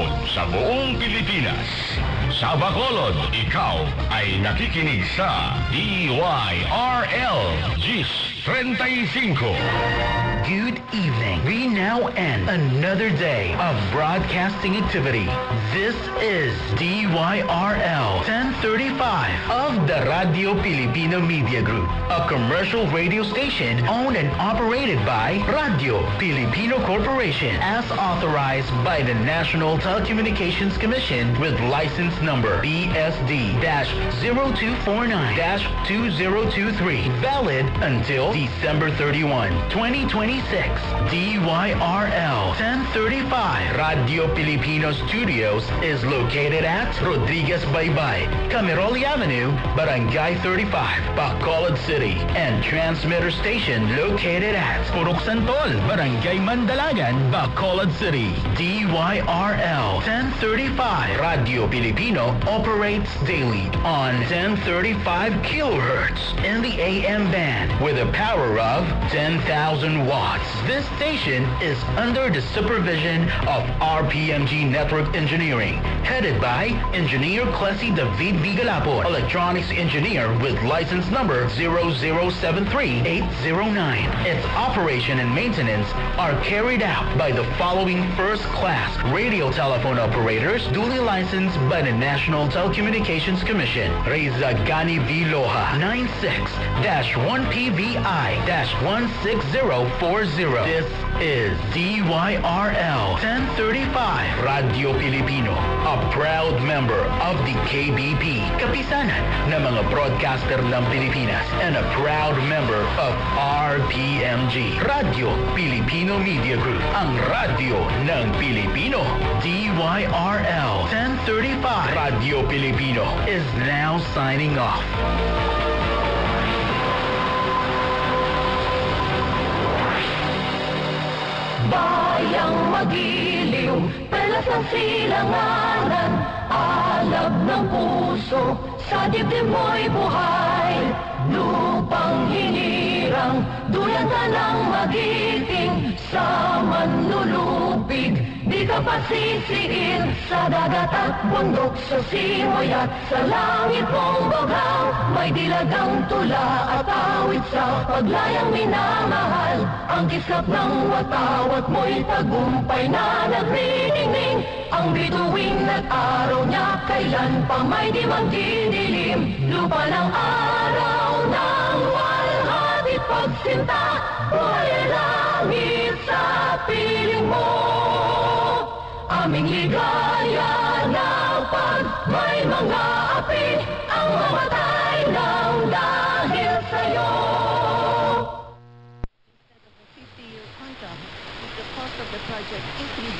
hapon sa buong Pilipinas. Sa Bacolod, ikaw ay nakikinig sa DYRL GIS 35. Good evening. We now end another day of broadcasting activity. This is DYRL 1035 of the Radio Filipino Media Group, a commercial radio station owned and operated by Radio Filipino Corporation as authorized by the National Telecommunications Commission with license number BSD-0249-2023, valid until December 31, 2026. DYRL 1035 Radio Filipino Studios is located at Rodriguez Baybay, Camiroli Avenue, Barangay 35, Bacolod City, and transmitter station located at Purok Santol, Barangay Mandalagan, Bacolod City. DYRL 1035 Radio Filipino operates daily on 1035 kilohertz in the AM band with a power of 10,000 watts. This station is under the supervision of RPMG Network Engineering, headed by Engineer Clessy David Vigalapon, Electronics Engineer with license number 0073809. Its operation and maintenance are carried out by the following first-class radio telephone operators duly licensed by the National Telecommunications Commission. Reza Gani V. Loha, 96-1PVI-16040. This is DYRL 1035 Radio Filipino, a proud member of the KBP, kapisanan ng mga broadcaster ng Pilipinas, and a proud member of RPMG, Radio Filipino Media Group, ang radyo ng Pilipino. DYRL 1035 Radio Filipino is now signing off. Bayang magiliw, pelas ng silanganan, alab ng puso, sa dibdib mo'y buhay. Lupang hinirang, duyan ka ng magiting, sa manlulupig, di ka pasisiin. Sa dagat at bundok, sa simoy at sa langit mong bagaw, may dilagang tula at awit sa paglayang minamahal. Ang kislap ng watawat mo'y tagumpay na nagriningning, ang bituin at araw niya kailan pa may di magdidilim. Lupa ng araw ng walhati pagsinta, buhay langit sa piling mo. Aming ligaya na pag may mga api, ang mamatay ng dahil sa'yo. Instead of a 50-year contract, with the cost of the project increased